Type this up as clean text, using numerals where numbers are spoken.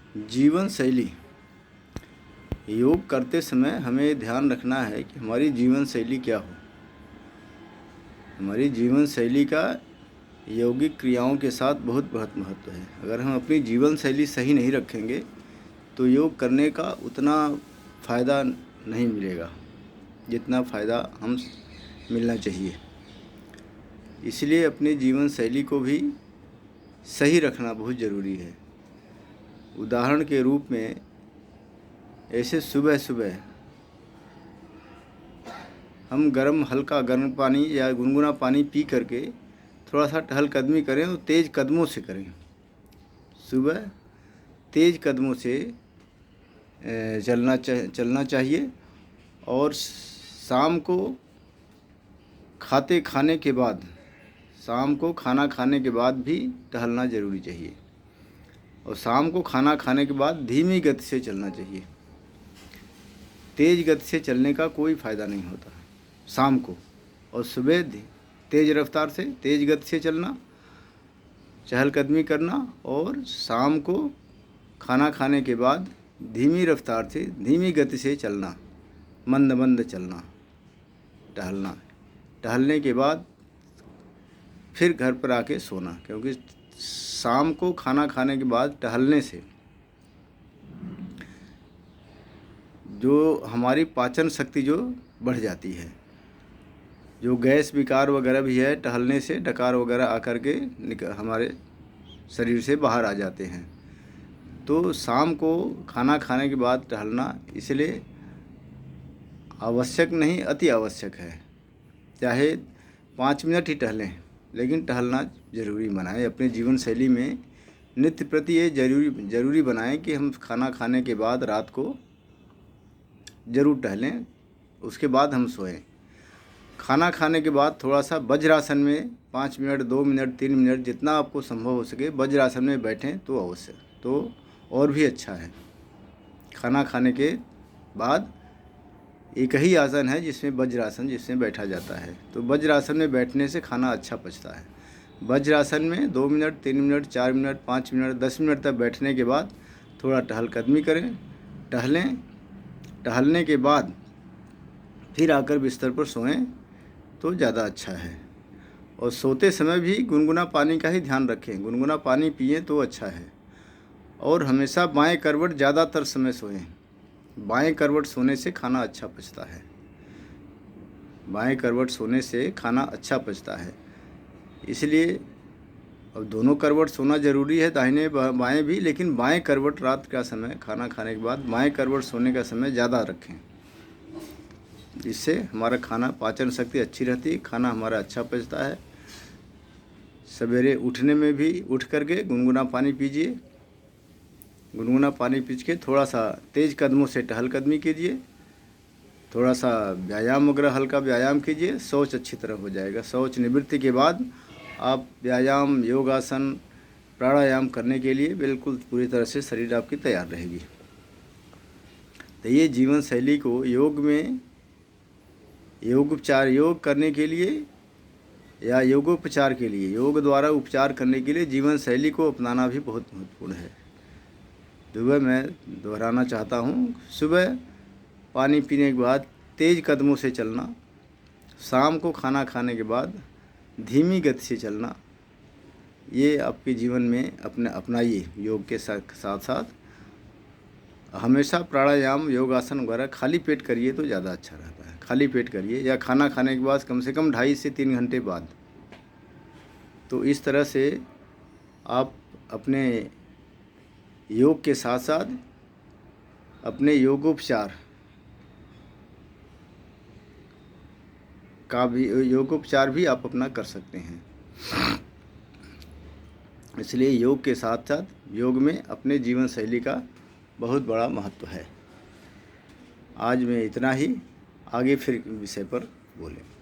जीवन शैली। योग करते समय हमें ध्यान रखना है कि हमारी जीवन शैली क्या हो। हमारी जीवन शैली का यौगिक क्रियाओं के साथ बहुत महत्व है। अगर हम अपनी जीवन शैली सही नहीं रखेंगे तो योग करने का उतना फ़ायदा नहीं मिलेगा जितना फ़ायदा हम मिलना चाहिए। इसलिए अपनी जीवन शैली को भी सही रखना बहुत ज़रूरी है। उदाहरण के रूप में ऐसे सुबह सुबह हम हल्का गर्म पानी या गुनगुना पानी पी करके थोड़ा सा टहलकदमी करें और तेज़ कदमों से करें। सुबह तेज़ कदमों से चलना चाहिए और शाम को खाना खाने के बाद भी टहलना ज़रूरी चाहिए। और शाम को खाना खाने के बाद धीमी गति से चलना चाहिए। तेज़ गति से चलने का कोई फ़ायदा नहीं होता शाम को, और सुबह तेज़ रफ्तार से तेज़ गति से चलना, चहलकदमी करना, और शाम को खाना खाने के बाद धीमी रफ्तार से धीमी गति से चलना, मंद मंद चलना, टहलने के बाद फिर घर पर आके सोना। क्योंकि शाम को खाना खाने के बाद टहलने से जो हमारी पाचन शक्ति जो बढ़ जाती है, जो गैस विकार वगैरह भी है, टहलने से डकार वगैरह आकर के हमारे शरीर से बाहर आ जाते हैं। तो शाम को खाना खाने के बाद टहलना इसलिए आवश्यक नहीं, अति आवश्यक है। चाहे 5 मिनट ही टहलें, लेकिन टहलना ज़रूरी बनाएं। अपने जीवन शैली में नित्य प्रति ये ज़रूरी बनाएं कि हम खाना खाने के बाद रात को ज़रूर टहलें, उसके बाद हम सोएं। खाना खाने के बाद थोड़ा सा वज्रासन में 5 मिनट, 2 मिनट, 3 मिनट, जितना आपको संभव हो सके वज्रासन में बैठें तो अवश्य, तो और भी अच्छा है। खाना खाने के बाद एक ही आसन है जिसमें वज्रासन, जिसमें बैठा जाता है। तो वज्रासन में बैठने से खाना अच्छा पचता है। वज्रासन में 2 minute, 3 minute, 4 minute, 5 minute, 10 minute तक बैठने के बाद थोड़ा टहलकदमी करें, टहलने के बाद फिर आकर बिस्तर पर सोएं तो ज़्यादा अच्छा है। और सोते समय भी गुनगुना पानी का ही ध्यान रखें। गुनगुना पानी पिएं तो अच्छा है। और हमेशा बाएं करवट ज़्यादातर समय सोएं। बाएं करवट सोने से खाना अच्छा पचता है। बाएं करवट सोने से खाना अच्छा पचता है। इसलिए अब दोनों करवट सोना ज़रूरी है, दाहिने बाएं भी, लेकिन बाएं करवट रात का समय खाना खाने के बाद बाएं करवट सोने का समय ज़्यादा रखें। इससे हमारा खाना पाचन शक्ति अच्छी रहती है, खाना हमारा अच्छा पचता है। सवेरे उठने में भी उठ करके गुनगुना पानी पीजिए। गुनगुना पानी पी के थोड़ा सा तेज़ कदमों से टहलकदमी कीजिए। थोड़ा सा व्यायाम वगैरह, हल्का व्यायाम कीजिए। शौच अच्छी तरह हो जाएगा। शौच निवृत्ति के बाद आप व्यायाम, योगासन, प्राणायाम करने के लिए बिल्कुल पूरी तरह से शरीर आपकी तैयार रहेगी। तो ये जीवन शैली को योग करने के लिए या योगोपचार के लिए, योग द्वारा उपचार करने के लिए जीवन शैली को अपनाना भी बहुत महत्वपूर्ण है। सुबह मैं दोहराना चाहता हूँ, सुबह पानी पीने के बाद तेज़ कदमों से चलना, शाम को खाना खाने के बाद धीमी गति से चलना, ये आपके जीवन में अपनाइए। योग के साथ साथ हमेशा प्राणायाम, योगासन वगैरह खाली पेट करिए तो ज़्यादा अच्छा रहता है। खाली पेट करिए, या खाना खाने के बाद कम से कम 2.5 से 3 घंटे बाद। तो इस तरह से आप अपने योग के साथ साथ अपने योगोपचार भी आप अपना कर सकते हैं। इसलिए योग के साथ साथ योग में अपने जीवन शैली का बहुत बड़ा महत्व है। आज मैं इतना ही, आगे फिर विषय पर बोलें।